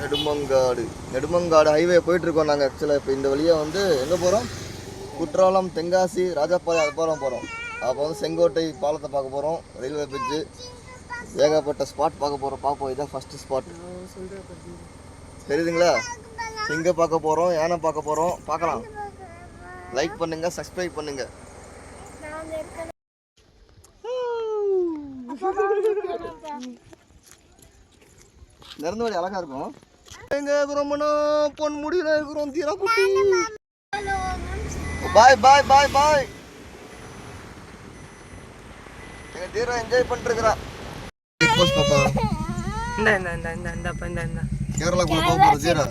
Nedumangad highway போயிட்டுருக்கோம் நாங்கள். ஆக்சுவலாக இப்போ இந்த வழியாக வந்து எங்கே போகிறோம்? குற்றாலம், தென்காசி, ராஜாப்பாளையம் அது போகிறோம். அப்போ வந்து செங்கோட்டை பாலத்தை பார்க்க போகிறோம், ரயில்வே பிரிட்ஜு, ஏகப்பட்ட ஸ்பாட் பார்ப்போம். இதுதான் ஃபஸ்ட்டு ஸ்பாட். தெரியுதுங்களா? இங்கே பார்க்க போகிறோம், யானை பார்க்க போகிறோம். பார்க்கலாம். லைக் பண்ணுங்க, சப்ஸ்கிரைப் பண்ணுங்க. நிறந்தவழி அழகா இருக்கும். எங்க இருக்கிறோம்னா பொன் முடியல இருக்கிறோம். தீரா குட்டி. பாய் பாய் பாய் பாய். எங்க தீரா என்ஜாய் பண்ணிருக்கிறா. கேரளா கூட போறோம் தீரா.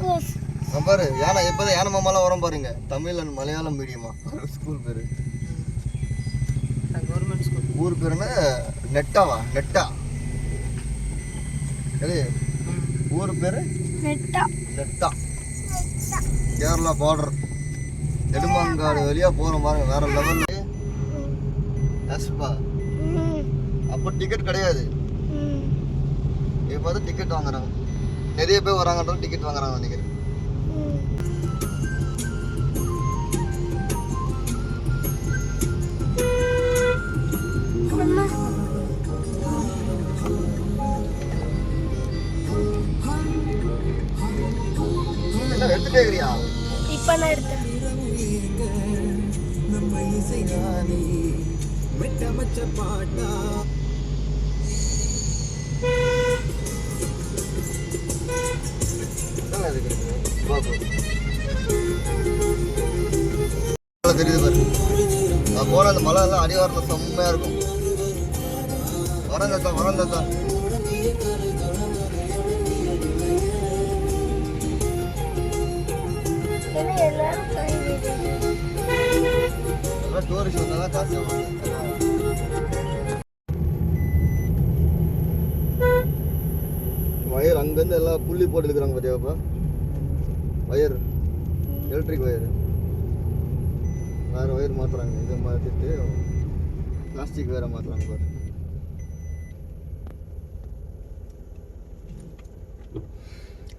பாரு யானை எப்போதான் யானை மாமாலாம் வரும் பாருங்க. தமிழ் அண்ட் மலையாளம் மீடியமா ஸ்கூல் பேரு. Government school. ஊர் பேருன்னா நெட்டா. சரி, ஊர் பேரு நெட்டா. கேரளா பார்டர் நெடுமங்காடு வழியா போறோம் பாருங்க. வேற லெவல்ல. அப்போ டிக்கெட் கிடையாது. இப்போ டிக்கெட் வாங்குறாங்க. நிறைய பேர் வராங்கன்றது டிக்கெட் வாங்குறாங்க நினைக்கிறேன். எடுத்துட்டே இருக்கிறியா? இப்ப நான் எடுத்தேன். தெரியுது பாரு. நான் போன அந்த மலை எல்லாம் அடிவாரத்தில் செம்மையா இருக்கும். வரந்தா டூரிஸ்ட் வந்தாதான் காசு. வயர் அங்கேருந்து எல்லாம் புள்ளி போட்டு இருக்கிறாங்க பார்த்தியாப்பா. வயர் எலக்ட்ரிக் வயர் வேறு வயர் மாற்றுறாங்க. இதை மாற்றிட்டு பிளாஸ்டிக் வேறு மாற்றுறாங்க பாரு.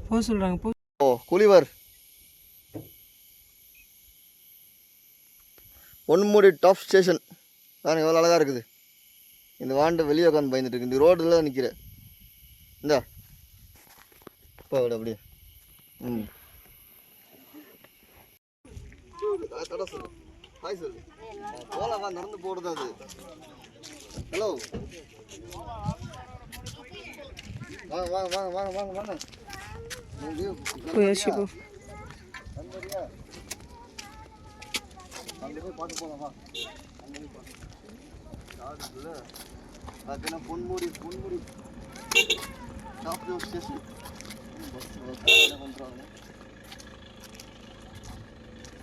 போக சொல்கிறாங்க. கூலிவர் பொன்முடி டாப் ஸ்டேஷன் பாருங்க. எவ்வளோ அழகாக இருக்குது. இந்த வாண்டை வெளியே உட்காந்து பயந்துட்டு இருக்கு. இந்த ரோடில் தான் நிற்கிறேன். இந்தா இப்போ அப்படியே தடை சொல்லு. ஹாய் சொல்லு. போகலாமா? நடந்து போகிறது அது. ஹலோ வாங்க. அங்கே போய் பார்த்து போகலாமா? அங்கே போய் பார்த்து பார்த்தீங்கன்னா பொன்முடி டாப் ஸ்டேஷன். என்ன பண்ணுறாங்க?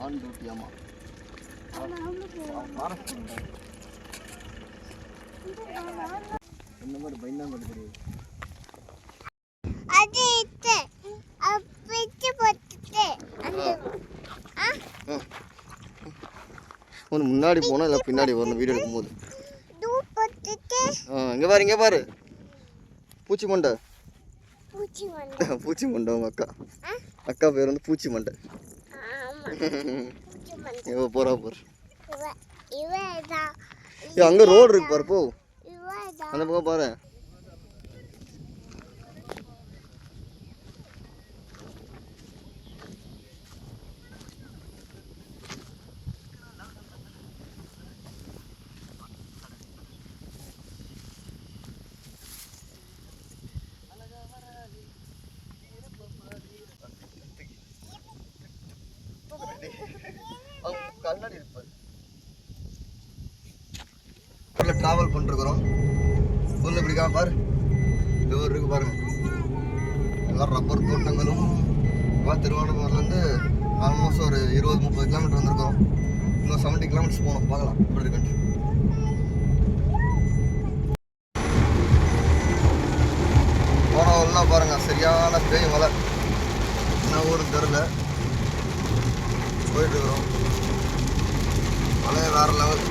On duty. ஆமாம், இந்த மாதிரி பயந்தான் கிடையாது. ஒன்று முன்னாடி போனால் இல்லை பின்னாடி வரணும் வீடியோ எடுக்கும்போது. இங்கே பாரு பூச்சி மண்டை. உங்கள் அக்கா பேர் வந்து பூச்சி மண்டை. இவ போறா பாரு. அங்கே ரோடு இருக்கு பாரு. போ அந்த பக்கம் பாரு. கண்ணாடி இருப்பாரு. டிராவல் பண்ணிருக்கிறோம். புல் இப்படிக்காம பாரு. டோர் இருக்கு பாருங்க. எல்லாம் ரப்பர் தோட்டங்களும். திருவண்ணாமலையிலேருந்து ஆல்மோஸ்ட் ஒரு 20-30 கிலோமீட்டர் வந்திருக்கிறோம். இன்னும் 70 கிலோமீட்டர்ஸ் போகணும். பார்க்கலாம் எப்படி இருக்குன்ட்டு. போனவெல்லாம் பாருங்க சரியான பேய் மலை. என்ன ஊரும் தெரில. போயிட்டு இருக்கிறோம். மழை வேறு லெவல்.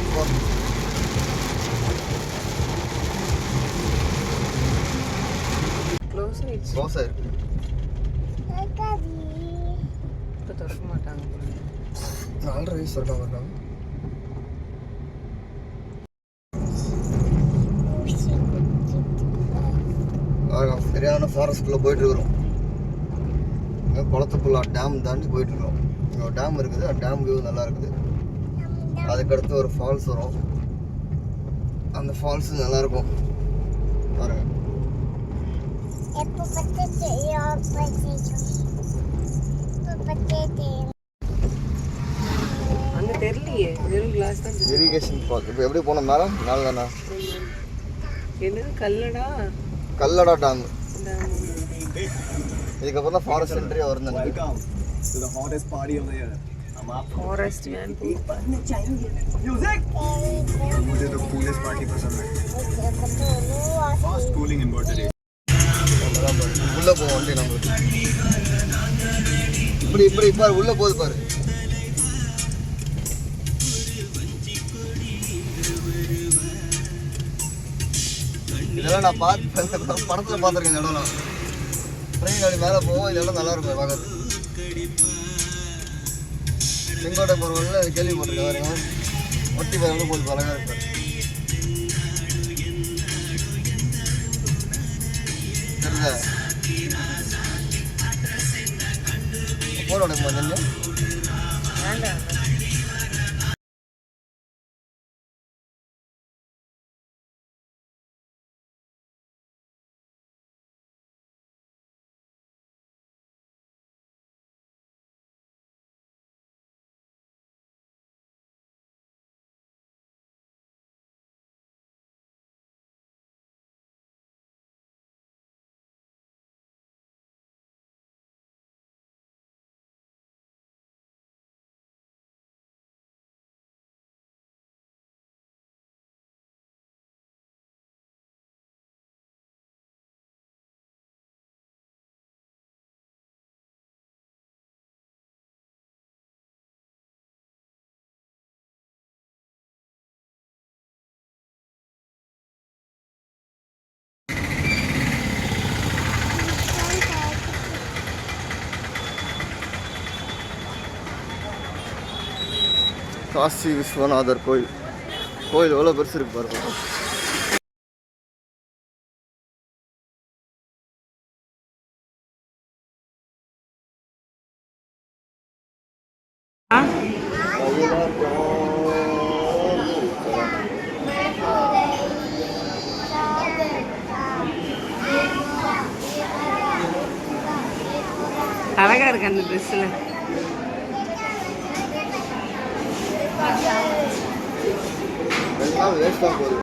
க்ளோஸ் ஆயிடுச்சு. க்ளோஸ் ஆயிருக்கு. இப்போ திறக்க மாட்டாங்க. 4:30 வயசு இருக்காங்க. சரியான ஃபாரஸ்ட்குள்ளே போயிட்டு இருக்கிறோம். குளத்துக்குள்ளா டேம் தாண்டி போயிட்டு இருக்கிறோம். இங்கே ஒரு டேம் இருக்குது. அந்த டேம் வியூ நல்லா இருக்குது. அதுக்கடுத்து ஒரு ஃபால்ஸ் வரும். அந்த ஃபால்ஸ் நல்லா இருக்கும் பாருங்க. அங்கே தெரியலையே, வெறும் கிளாஸ் தான். Irrigation falls. இப்போ எப்படி போனோம் மேலே? மேலே தானே. என்னது கல்லடா? கல்லடா டேம். டேம். இதுக்கப்புறம் தான் ஃபாரஸ்ட் என்ட்ரி வரும். Welcome to the hottest party of the year. हम आप ஃபாரஸ்ட் மேன். म्यूजिक मुझे तो coolest party पसंद है. Fast cooling inverted AC. உள்ளே போவோம் வண்டி நம்மளுக்கு. இப்படி இப்படி பாரு உள்ளே போகுது பாரு. இதெல்லாம் நான் படத்தில் பார்த்துருக்கேன். இந்த இடம்லாம் ட்ரெயின் அப்படி மேலே போவோம். இந்த இடம் நல்லா இருக்கும் பார்க்கறது. செங்கோட்டை போகிறவங்கள கேள்விப்பட்டிருக்கேன். வேறுங்க ஒட்டி போய் போகுது அழகாக இருப்பார். தெரியல போட உடம்பு வந்து வேண்டாம். காசி விஸ்வநாதர் கோயில். கோயில் எவ்வளோ பெருசு இருக்கு பாருங்க. அழகா இருக்கு அந்த ட்ரெஸ்ஸில். வேஸ்ட்டாக போகுது.